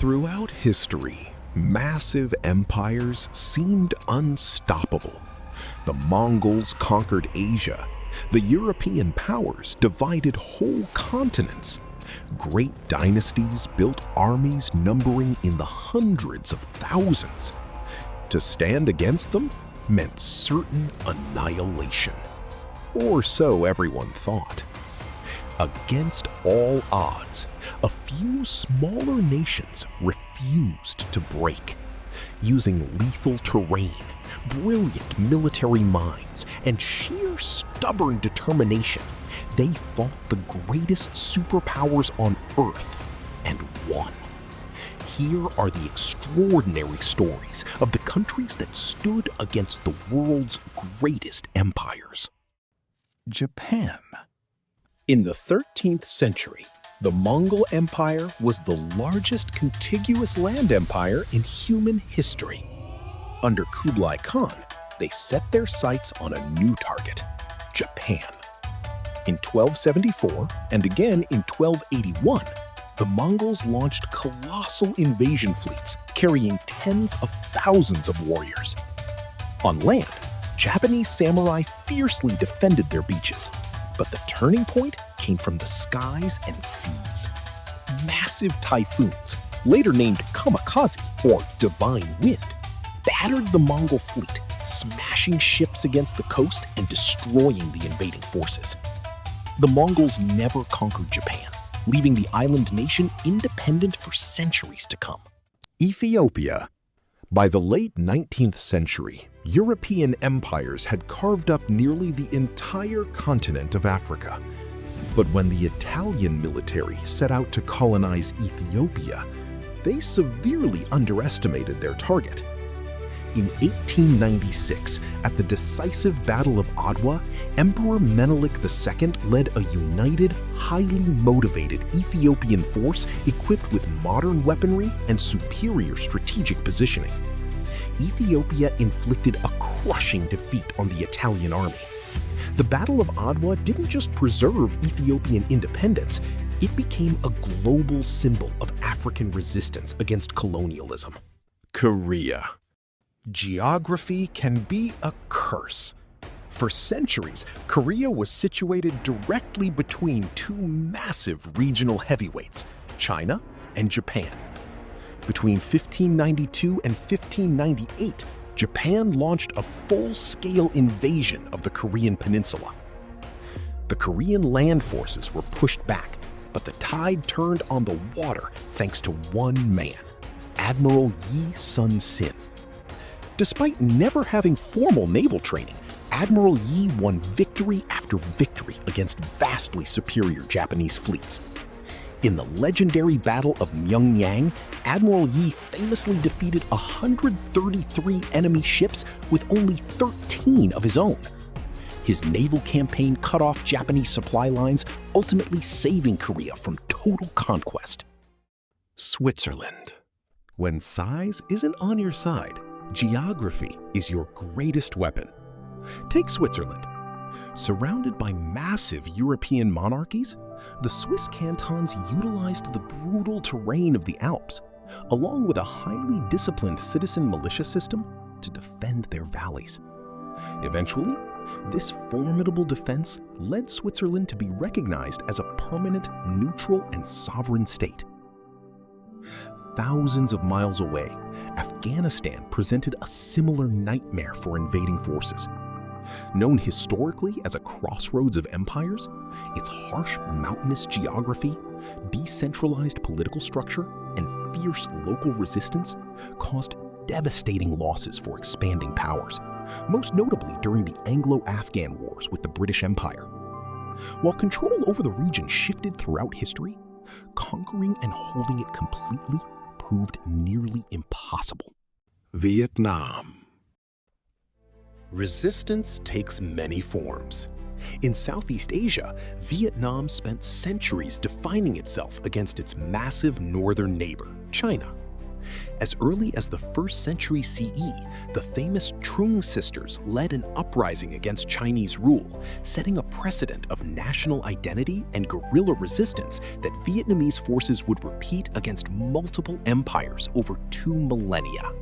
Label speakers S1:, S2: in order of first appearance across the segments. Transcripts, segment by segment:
S1: Throughout history, massive empires seemed unstoppable. The Mongols conquered Asia. The European powers divided whole continents. Great dynasties built armies numbering in the hundreds of thousands. To stand against them meant certain annihilation. Or so everyone thought. Against all odds, a few smaller nations refused to break. Using lethal terrain, brilliant military minds, and sheer stubborn determination, they fought the greatest superpowers on Earth and won. Here are the extraordinary stories of the countries that stood against the world's greatest empires.
S2: Japan.
S3: In the 13th century, the Mongol Empire was the largest contiguous land empire in human history. Under Kublai Khan, they set their sights on a new target, Japan. In 1274 and again in 1281, the Mongols launched colossal invasion fleets carrying tens of thousands of warriors. On land, Japanese samurai fiercely defended their beaches, but the turning point came from the skies and seas. Massive typhoons, later named kamikaze or divine wind, battered the Mongol fleet, smashing ships against the coast and destroying the invading forces. The Mongols never conquered Japan, leaving the island nation independent for centuries to come.
S1: Ethiopia. By the late 19th century, European empires had carved up nearly the entire continent of Africa. But when the Italian military set out to colonize Ethiopia, they severely underestimated their target. In 1896, at the decisive Battle of Adwa, Emperor Menelik II led a united, highly motivated Ethiopian force equipped with modern weaponry and superior strategic positioning. Ethiopia inflicted a crushing defeat on the Italian army. The Battle of Adwa didn't just preserve Ethiopian independence, it became a global symbol of African resistance against colonialism.
S2: Korea.
S3: Geography can be a curse. For centuries, Korea was situated directly between two massive regional heavyweights, China and Japan. Between 1592 and 1598, Japan launched a full-scale invasion of the Korean peninsula. The Korean land forces were pushed back, but the tide turned on the water thanks to one man, Admiral Yi Sun-sin. Despite never having formal naval training, Admiral Yi won victory after victory against vastly superior Japanese fleets. In the legendary Battle of Myeongyang, Admiral Yi famously defeated 133 enemy ships with only 13 of his own. His naval campaign cut off Japanese supply lines, ultimately saving Korea from total conquest.
S1: Switzerland. When size isn't on your side, geography is your greatest weapon. Take Switzerland. Surrounded by massive European monarchies, the Swiss cantons utilized the brutal terrain of the Alps, along with a highly disciplined citizen militia system, to defend their valleys. Eventually, this formidable defense led Switzerland to be recognized as a permanent, neutral, and sovereign state. Thousands of miles away, Afghanistan presented a similar nightmare for invading forces. Known historically as a crossroads of empires, its harsh mountainous geography, decentralized political structure, and fierce local resistance caused devastating losses for expanding powers, most notably during the Anglo-Afghan Wars with the British Empire. While control over the region shifted throughout history, conquering and holding it completely proved nearly impossible. Vietnam. Resistance takes many forms. In Southeast Asia, Vietnam spent centuries defining itself against its massive northern neighbor, China.
S3: As early as the 1st century CE, the famous Trung sisters led an uprising against Chinese rule, setting a precedent of national identity and guerrilla resistance that Vietnamese forces would repeat against multiple empires over 2 millennia.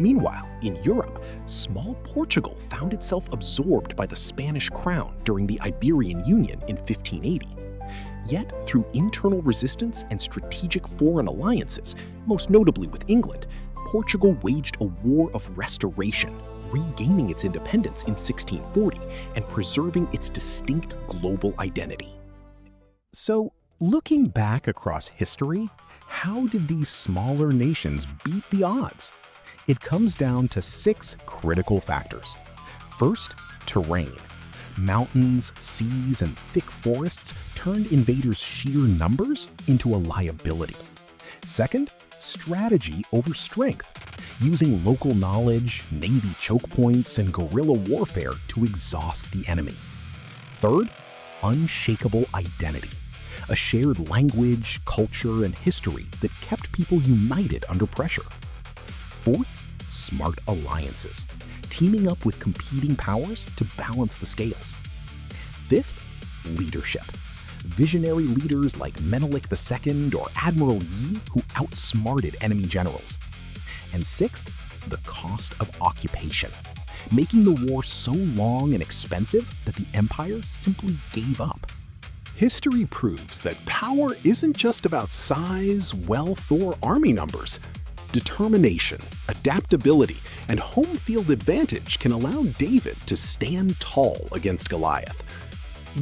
S3: Meanwhile, in Europe, small Portugal found itself absorbed by the Spanish crown during the Iberian Union in 1580. Yet, through internal resistance and strategic foreign alliances, most notably with England, Portugal waged a war of restoration, regaining its independence in 1640 and preserving its distinct global identity.
S1: So, looking back across history, how did these smaller nations beat the odds? It comes down to 6 critical factors. First, terrain. Mountains, seas, and thick forests turned invaders' sheer numbers into a liability. Second, strategy over strength, using local knowledge, navy choke points, and guerrilla warfare to exhaust the enemy. Third, unshakable identity, a shared language, culture, and history that kept people united under pressure. Fourth, smart alliances, teaming up with competing powers to balance the scales. Fifth, leadership. Visionary leaders like Menelik II or Admiral Yi who outsmarted enemy generals. And sixth, the cost of occupation, making the war so long and expensive that the empire simply gave up.
S3: History proves that power isn't just about size, wealth, or army numbers. Determination, adaptability, and home field advantage can allow David to stand tall against Goliath.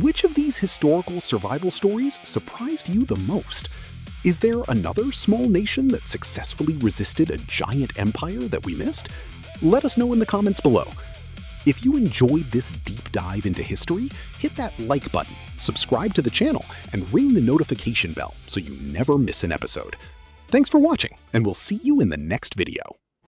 S3: Which of these historical survival stories surprised you the most? Is there another small nation that successfully resisted a giant empire that we missed? Let us know in the comments below. If you enjoyed this deep dive into history, hit that like button, subscribe to the channel, and ring the notification bell so you never miss an episode. Thanks for watching, and we'll see you in the next video.